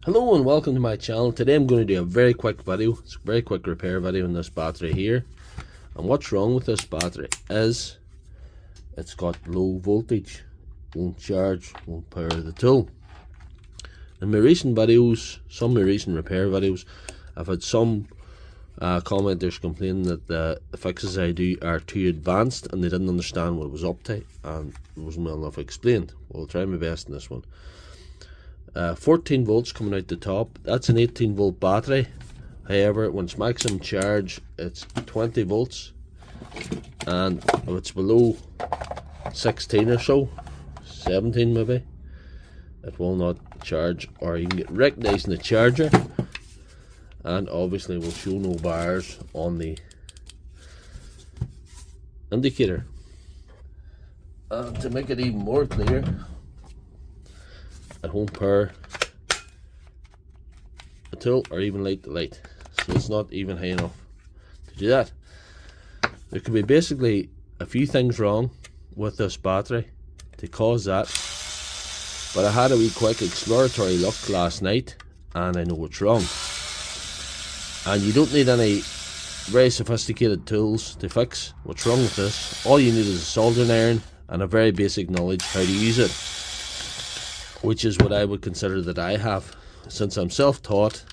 Hello and welcome to my channel. Today I'm going to do a very quick video. It's a very quick repair video on this battery here. And what's wrong with this battery is it's got low voltage, won't charge, won't power the tool. In my recent videos, some of my recent repair videos, I've had some commenters complaining that the fixes I do are too advanced and they didn't understand what it was up to and it wasn't well enough explained. Well, I'll try my best in this one. 14 volts coming out the top. That's an 18 volt battery. However, when it's maximum charge, it's 20 volts, and if it's below 16 or so, 17 maybe, it will not charge, or you can get recognizing the charger, and obviously will show no bars on the indicator. And to make it even more clear, it won't power the tool or even light the light, so it's not even high enough to do that. There could be basically a few things wrong with this battery to cause that, but I had a wee quick exploratory look last night and I know what's wrong. And you don't need any very sophisticated tools to fix what's wrong with this. All you need is a soldering iron and a very basic knowledge how to use it, which is what I would consider that I have, since I'm self-taught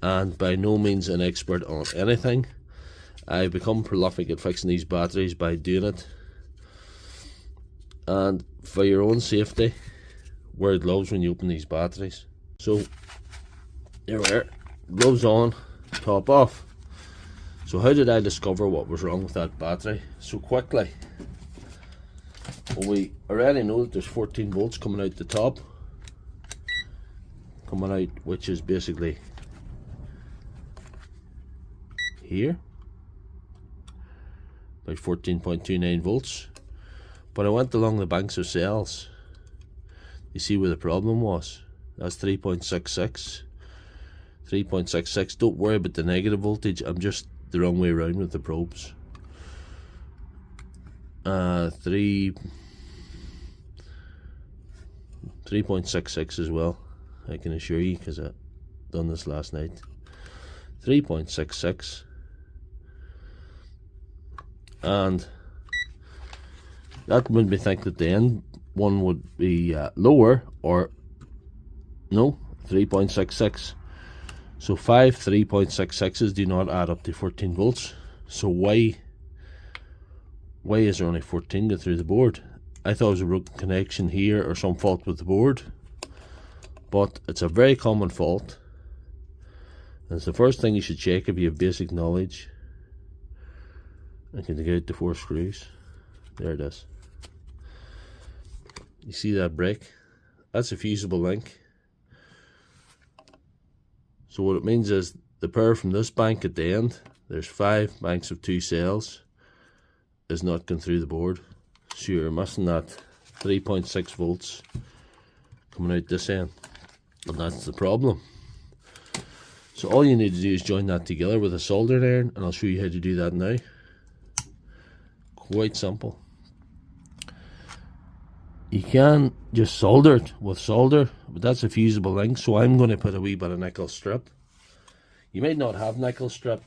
and by no means an expert on anything. I've become prolific at fixing these batteries by doing it. And for your own safety, wear gloves when you open these batteries. So there we are, gloves on, top off. So how did I discover what was wrong with that battery so quickly? Well, we already know that there's 14 volts coming out the top, which is basically here, about 14.29 volts. But I went along the banks of cells. You see where the problem was? That's 3.66. 3.66. Don't worry about the negative voltage. I'm just the wrong way around with the probes. 3.66 as well, I can assure you, because I done this last night. 3.66, and that made me think that the end one would be lower, or no, 3.66. So 5 3.66s do not add up to 14 volts. So why is there only 14 going through the board? I thought it was a broken connection here or some fault with the board, but it's a very common fault. And it's the first thing you should check if you have basic knowledge. I can take out the 4 screws. There it is. You see that break? That's a fusible link. So what it means is the power from this bank at the end, there's 5 banks of 2 cells, is not going through the board. So you're missing that 3.6 volts coming out this end, and that's the problem. So all you need to do is join that together with a soldering iron, and I'll show you how to do that now. Quite simple. You can just solder it with solder, but that's a fusible link, so I'm going to put a wee bit of nickel strip. You might not have nickel strip,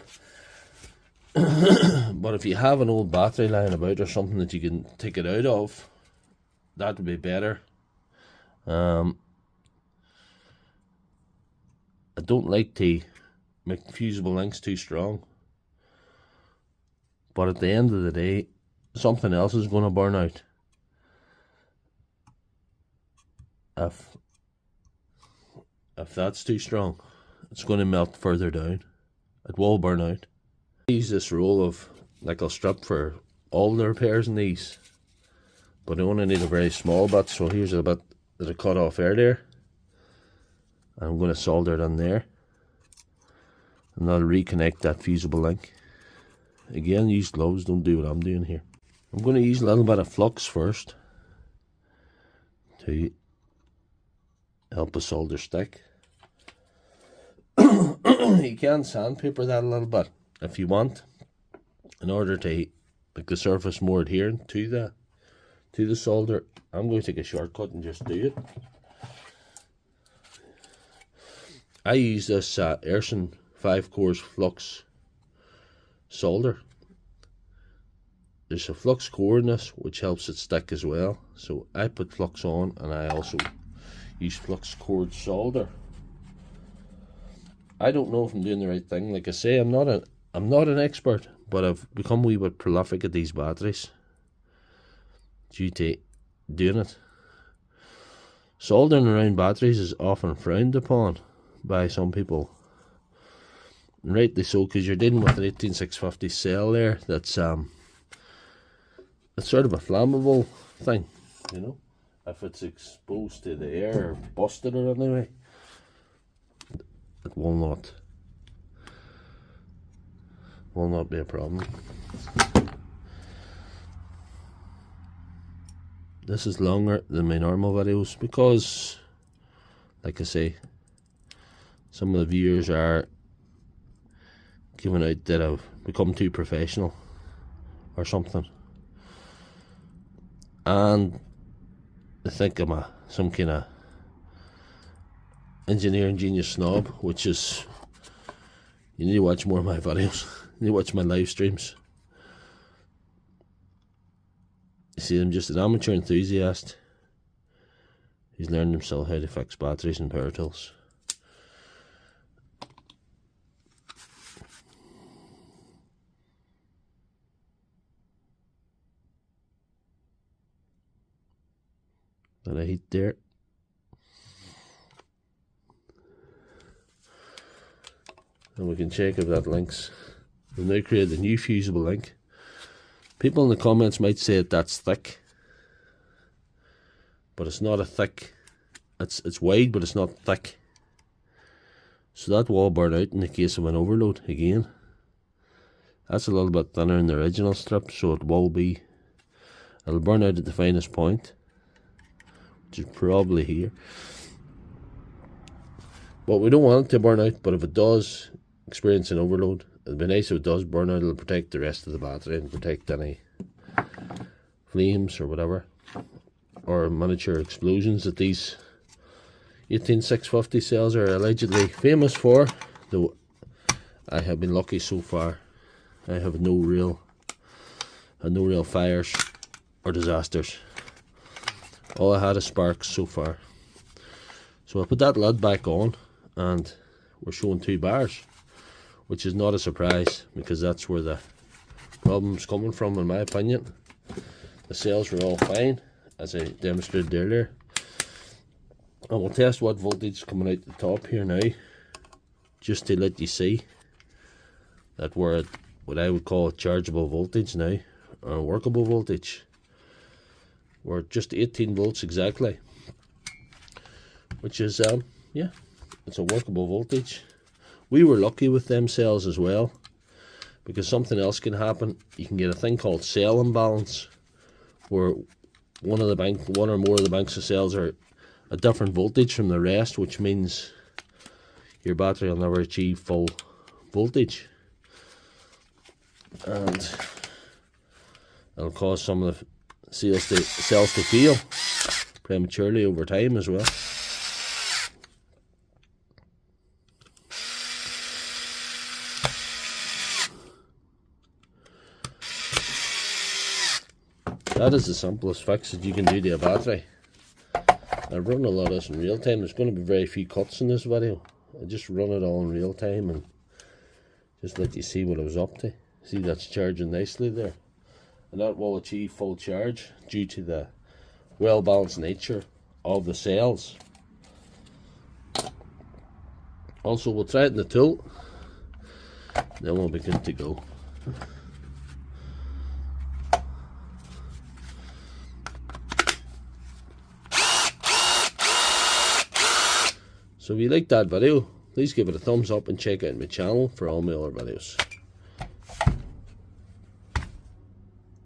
but if you have an old battery lying about or something that you can take it out of, that would be better. I don't like to make fusible links too strong, but at the end of the day, something else is going to burn out. If that's too strong, it's going to melt further down. It will burn out. I use this roll of nickel strip for all the repairs in these, but I only need a very small bit, so here's a bit that I cut off earlier. I'm going to solder it in there, and I'll reconnect that fusible link. Again, use gloves, don't do what I'm doing here. I'm going to use a little bit of flux first to help the solder stick. You can sandpaper that a little bit if you want, in order to make the surface more adherent to the solder. I'm going to take a shortcut and just do it. I use this Erson 5 cores flux solder. There's a flux core in this which helps it stick as well, so I put flux on, and I also use flux core solder. I don't know if I'm doing the right thing. Like I say, I'm not an expert, but I've become a wee bit prolific at these batteries due to doing it. Soldering around batteries is often frowned upon by some people, and rightly so, because you're dealing with an 18650 cell there that's it's sort of a flammable thing, you know. If it's exposed to the air or busted or anyway, it will not be a problem. This is longer than my normal videos because, like I say, some of the viewers are giving out that I've become too professional or something, and I think I'm some kind of engineering genius snob, which is, you need to watch more of my videos. You need to watch my live streams. You see, I'm just an amateur enthusiast who's learned himself how to fix batteries and power tools. Let it heat there. And we can check if that links. We've now created a new fusible link. People in the comments might say that that's thick, but it's not a thick. It's wide, but it's not thick. So that will burn out in the case of an overload again. That's a little bit thinner than the original strip, so it'll burn out at the finest point, which is probably here. But we don't want it to burn out, but if it does experience an overload, it'd be nice if it does burn out. It'll protect the rest of the battery and protect any flames or whatever, or miniature explosions that these 18650 cells are allegedly famous for, though I have been lucky so far. I have no real fires or disasters. All I had is sparks so far. So I put that lid back on, and we're showing 2 bars, which is not a surprise because that's where the problem's coming from, in my opinion. The cells were all fine, as I demonstrated earlier. And we'll test what voltage is coming out the top here now, just to let you see that we're at what I would call a chargeable voltage now, or a workable voltage. We're at just 18 volts exactly, which is yeah, it's a workable voltage. We were lucky with them cells as well, because something else can happen. You can get a thing called cell imbalance, where one or more of the banks of cells are a different voltage from the rest, which means your battery will never achieve full voltage, and it'll cause some of the cells to fail prematurely over time as well. That is the simplest fix that you can do to a battery. I've run a lot of this in real time. There's going to be very few cuts in this video. I just run it all in real time and just let you see what I was up to. See, that's charging nicely there, and that will achieve full charge due to the well balanced nature of the cells. Also, we'll try it in the tool, then we'll be good to go. So if you liked that video, please give it a thumbs up and check out my channel for all my other videos.